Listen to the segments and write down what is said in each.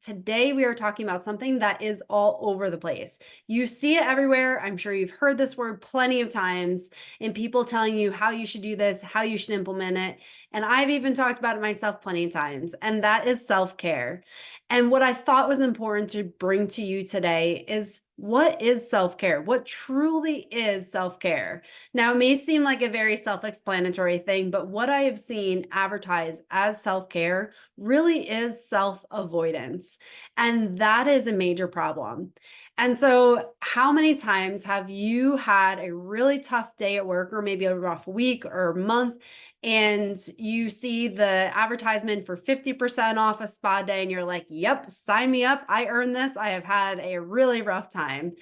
Today, we are talking about something that is all over the place. You see it everywhere. I'm sure you've heard this word plenty of times, and people telling you how you should do this, how you should implement it. And I've even talked about it myself plenty of times, and that is self-care. And what I thought was important to bring to you today is, what is self-care? What truly is self-care? Now, it may seem like a very self-explanatory thing, but what I have seen advertised as self-care really is self-avoidance. And that is a major problem. And so, how many times have you had a really tough day at work, or maybe a rough week or month, and you see the advertisement for 50% off a spa day, and you're like, yep, sign me up. I earned this. I have had a really rough time.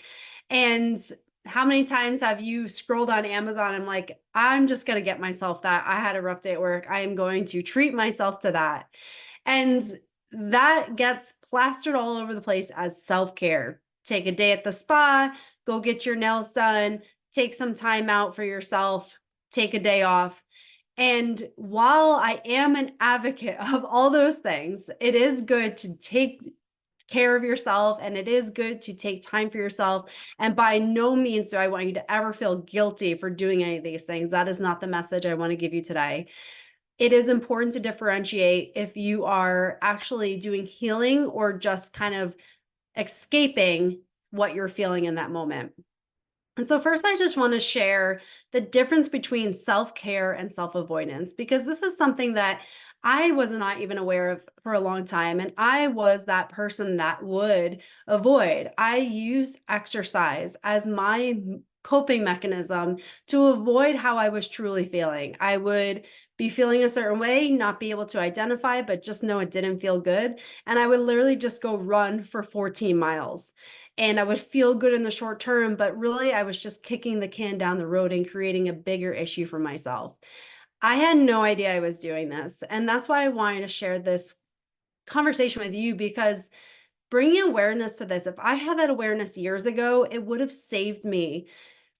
And how many times have you scrolled on Amazon and like, I'm just going to get myself that. I had a rough day at work. I am going to treat myself to that. And that gets plastered all over the place as self-care. Take a day at the spa, go get your nails done, take some time out for yourself, take a day off. And while I am an advocate of all those things, it is good to take care of yourself, and it is good to take time for yourself. And by no means do I want you to ever feel guilty for doing any of these things. That is not the message I want to give you today. It is important to differentiate if you are actually doing healing or just kind of escaping what you're feeling in that moment. And so first, I just want to share the difference between self-care and self-avoidance, because this is something that I was not even aware of for a long time. And I was that person that would avoid. I use exercise as my coping mechanism to avoid how I was truly feeling. I would be feeling a certain way, not be able to identify, but just know it didn't feel good. And I would literally just go run for 14 miles. And I would feel good in the short term, but really I was just kicking the can down the road and creating a bigger issue for myself. I had no idea I was doing this. And that's why I wanted to share this conversation with you, because bringing awareness to this, if I had that awareness years ago, it would have saved me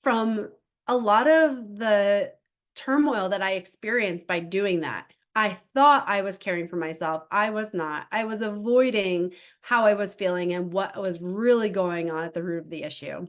from a lot of the turmoil that I experienced by doing that. I thought I was caring for myself. I was not. I was avoiding how I was feeling and what was really going on at the root of the issue.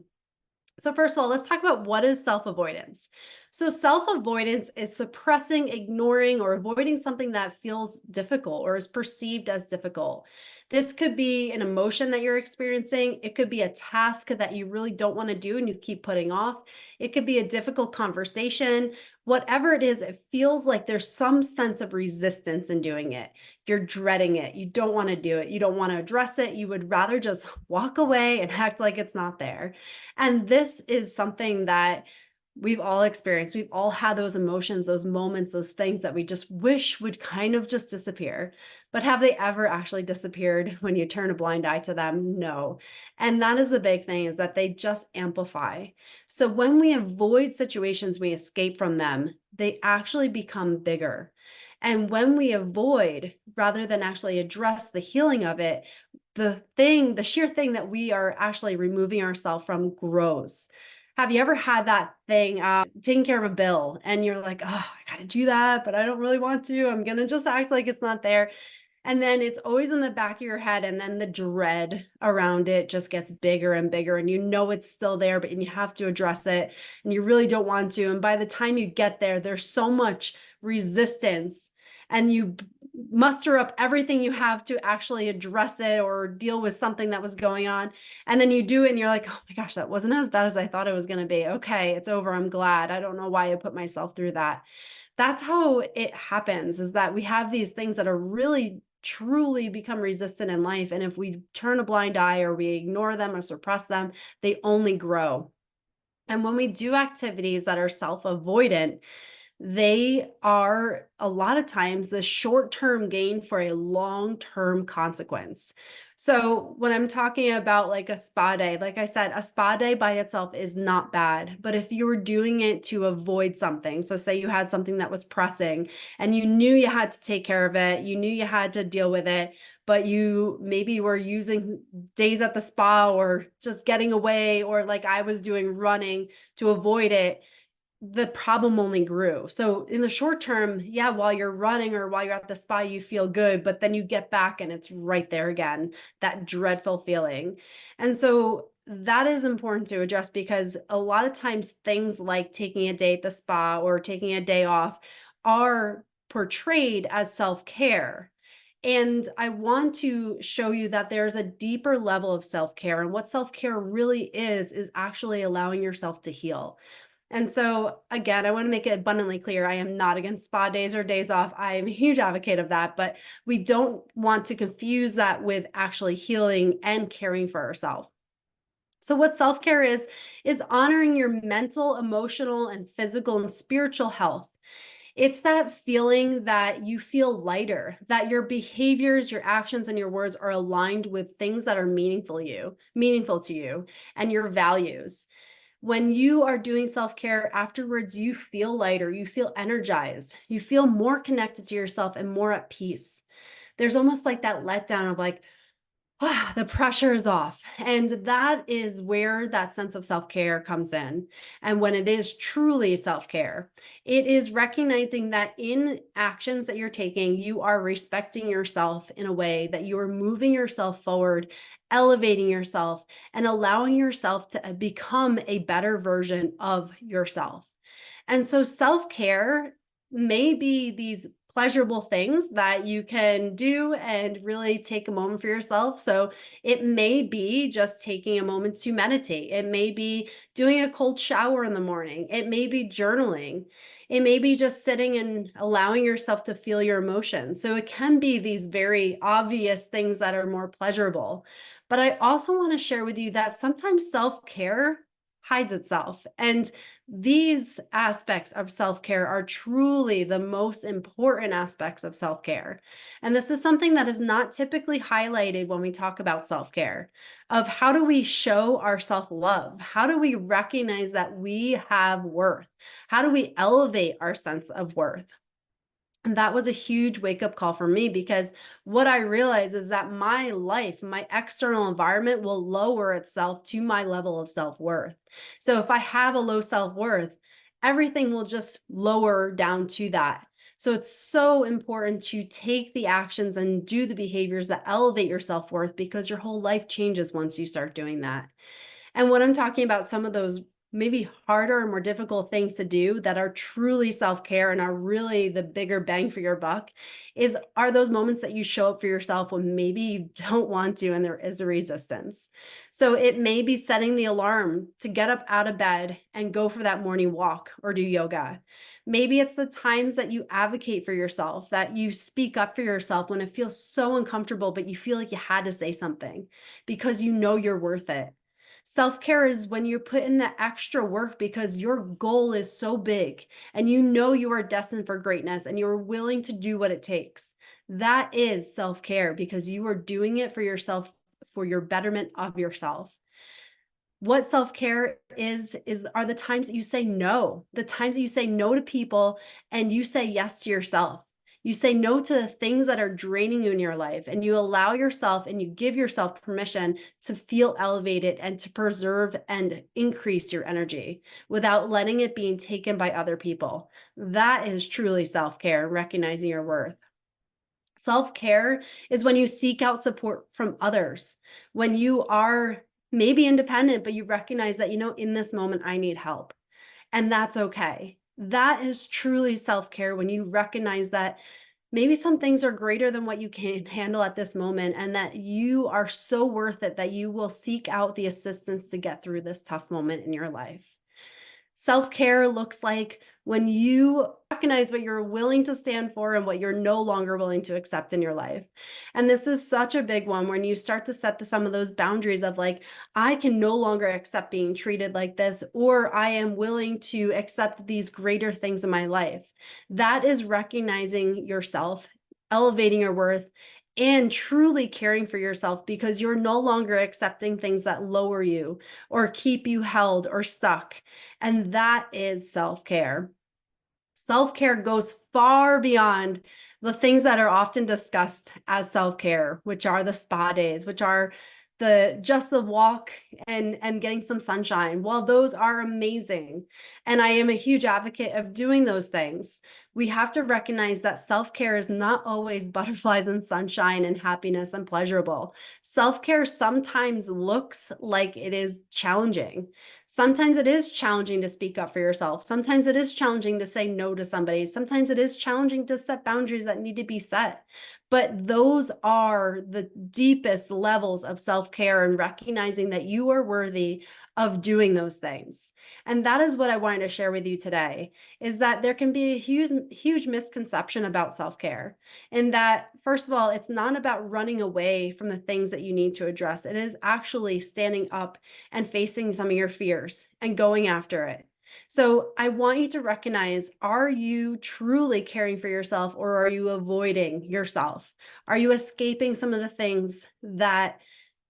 So first of all, let's talk about what is self-avoidance. So self-avoidance is suppressing, ignoring, or avoiding something that feels difficult or is perceived as difficult. This could be an emotion that you're experiencing. It could be a task that you really don't want to do and you keep putting off. It could be a difficult conversation. Whatever it is, it feels like there's some sense of resistance in doing it. You're dreading it. You don't want to do it. You don't want to address it. You would rather just walk away and act like it's not there. And this is something that we've all experienced. We've all had those emotions, those moments, those things that we just wish would kind of just disappear. But have they ever actually disappeared when you turn a blind eye to them? No. And that is the big thing, is that they just amplify. So when we avoid situations, we escape from them, they actually become bigger. And when we avoid, rather than actually address the healing of it, the sheer thing that we are actually removing ourselves from grows. Have you ever had that thing, taking care of a bill, and you're like, oh, I got to do that, but I don't really want to. I'm going to just act like it's not there. And then it's always in the back of your head. And then the dread around it just gets bigger and bigger. And you know it's still there, but you have to address it. And you really don't want to. And by the time you get there, there's so much resistance. And you muster up everything you have to actually address it or deal with something that was going on. And then you do it and you're like, oh my gosh, that wasn't as bad as I thought it was going to be. Okay, it's over. I'm glad. I don't know why I put myself through that. That's how it happens, is that we have these things that are really truly become resistant in life. And if we turn a blind eye or we ignore them or suppress them, they only grow. And when we do activities that are self-avoidant, they are a lot of times the short-term gain for a long-term consequence. So when I'm talking about like a spa day, like I said, a spa day by itself is not bad. But if you were doing it to avoid something, so say you had something that was pressing and you knew you had to take care of it, you knew you had to deal with it, but you maybe were using days at the spa or just getting away, or like I was doing, running to avoid it, the problem only grew. So in the short term, yeah, while you're running or while you're at the spa, you feel good, but then you get back and it's right there again, that dreadful feeling. And so that is important to address, because a lot of times things like taking a day at the spa or taking a day off are portrayed as self-care. And I want to show you that there's a deeper level of self-care. And what self-care really is actually allowing yourself to heal. And so, again, I want to make it abundantly clear, I am not against spa days or days off. I am a huge advocate of that, but we don't want to confuse that with actually healing and caring for ourselves. So what self-care is honoring your mental, emotional, and physical and spiritual health. It's that feeling that you feel lighter, that your behaviors, your actions, and your words are aligned with things that are meaningful to you and your values. When you are doing self-care afterwards, you feel lighter, you feel energized, you feel more connected to yourself and more at peace. There's almost like that letdown of like, the pressure is off. And that is where that sense of self-care comes in. And when it is truly self-care, it is recognizing that in actions that you're taking, you are respecting yourself in a way that you are moving yourself forward, elevating yourself, and allowing yourself to become a better version of yourself. And so self-care may be these pleasurable things that you can do and really take a moment for yourself. So it may be just taking a moment to meditate. It may be doing a cold shower in the morning. It may be journaling. It may be just sitting and allowing yourself to feel your emotions. So it can be these very obvious things that are more pleasurable. But I also want to share with you that sometimes self-care hides itself. And these aspects of self-care are truly the most important aspects of self-care. And this is something that is not typically highlighted when we talk about self-care, of how do we show our self-love? How do we recognize that we have worth? How do we elevate our sense of worth? And that was a huge wake-up call for me, because what I realized is that my life, my external environment will lower itself to my level of self-worth. So if I have a low self-worth, everything will just lower down to that. So it's so important to take the actions and do the behaviors that elevate your self-worth, because your whole life changes once you start doing that. And when I'm talking about some of those maybe harder and more difficult things to do that are truly self-care and are really the bigger bang for your buck, are those moments that you show up for yourself when maybe you don't want to and there is a resistance. So it may be setting the alarm to get up out of bed and go for that morning walk or do yoga. Maybe it's the times that you advocate for yourself, that you speak up for yourself when it feels so uncomfortable, but you feel like you had to say something because you know you're worth it. Self-care is when you put in the extra work because your goal is so big and you know you are destined for greatness and you're willing to do what it takes. That is self-care, because you are doing it for yourself, for your betterment of yourself. What self-care are the times that you say no, the times that you say no to people and you say yes to yourself. You say no to the things that are draining you in your life, and you allow yourself and you give yourself permission to feel elevated and to preserve and increase your energy without letting it being taken by other people. That is truly self-care, recognizing your worth. Self-care is when you seek out support from others, when you are maybe independent, but you recognize that, in this moment, I need help. And that's okay. That is truly self-care, when you recognize that maybe some things are greater than what you can handle at this moment, and that you are so worth it that you will seek out the assistance to get through this tough moment in your life. Self-care looks like when you recognize what you're willing to stand for and what you're no longer willing to accept in your life. And this is such a big one when you start to set some of those boundaries of like, I can no longer accept being treated like this, or I am willing to accept these greater things in my life. That is recognizing yourself, elevating your worth, and truly caring for yourself, because you're no longer accepting things that lower you or keep you held or stuck. And that is self-care. Self-care goes far beyond the things that are often discussed as self-care, which are the spa days, which are the walk and getting some sunshine. While those are amazing, and I am a huge advocate of doing those things, we have to recognize that self-care is not always butterflies and sunshine and happiness and pleasurable. Self-care sometimes looks like it is challenging. Sometimes it is challenging to speak up for yourself. Sometimes it is challenging to say no to somebody. Sometimes it is challenging to set boundaries that need to be set. But those are the deepest levels of self-care, and recognizing that you are worthy of doing those things. And that is what I wanted to share with you today, is that there can be a huge misconception about self-care. And that, first of all, it's not about running away from the things that you need to address. It is actually standing up and facing some of your fears and going after it. So I want you to recognize, are you truly caring for yourself, or are you avoiding yourself? Are you escaping some of the things that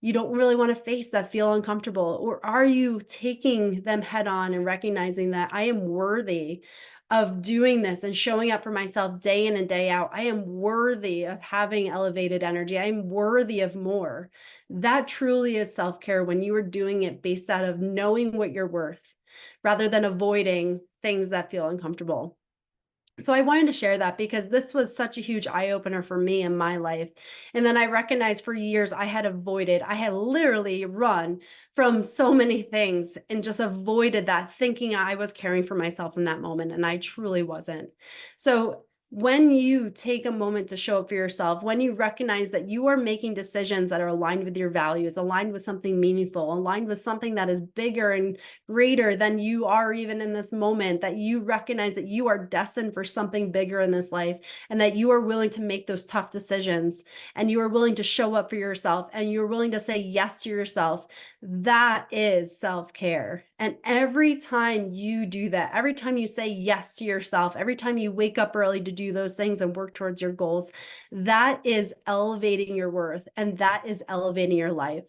you don't really want to face that feel uncomfortable? Or are you taking them head on and recognizing that I am worthy of doing this and showing up for myself day in and day out? I am worthy of having elevated energy. I am worthy of more. That truly is self-care, when you are doing it based out of knowing what you're worth, rather than avoiding things that feel uncomfortable. So I wanted to share that because this was such a huge eye-opener for me in my life. And then I recognized for years I had literally run from so many things and just avoided that, thinking I was caring for myself in that moment, and I truly wasn't. So when you take a moment to show up for yourself, when you recognize that you are making decisions that are aligned with your values, aligned with something meaningful, aligned with something that is bigger and greater than you are even in this moment, that you recognize that you are destined for something bigger in this life, and that you are willing to make those tough decisions, and you are willing to show up for yourself, and you're willing to say yes to yourself, that is self-care. And every time you do that, every time you say yes to yourself, every time you wake up early to do those things and work towards your goals, that is elevating your worth, and that is elevating your life.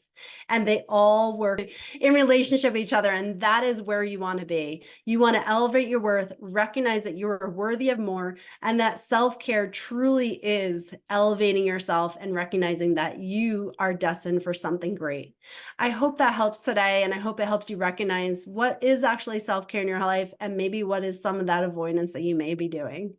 And they all work in relationship with each other. And that is where you want to be. You want to elevate your worth, recognize that you are worthy of more, and that self-care truly is elevating yourself and recognizing that you are destined for something great. I hope that helps today, and I hope it helps you recognize what is actually self-care in your life, and maybe what is some of that avoidance that you may be doing.